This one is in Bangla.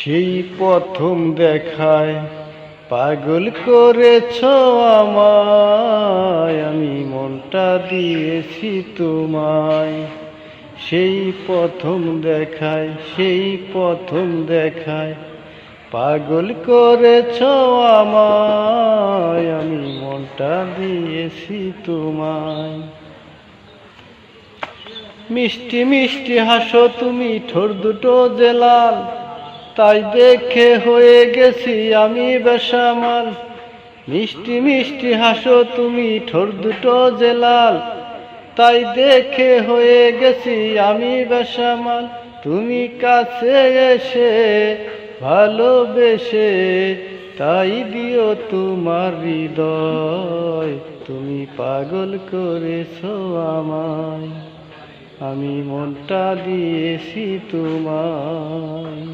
সেই প্রথম দেখায় পাগল করেছ আমায়, আমি মনটা দিয়েছি তোমায়। সেই প্রথম দেখায় পাগল করেছ আমায়, আমি মনটা দিয়েছি তোমায়। মিষ্টি মিষ্টি হাসো তুমি, ঠোঁট দুটো যে লাল, তাই দেখে হয়ে গেছি আমি বেসামাল। মিষ্টি মিষ্টি হাসো তুমি, ঠোঁট দুটো যে লাল, তাই দেখে হয়ে গেছি আমি বেসামাল। তুমি কাছে এসে ভালোবেসে তাই দিও তোমার হৃদয়, তুমি পাগল করেছো আমায়, আমি মনটা দিয়েছি তোমায়।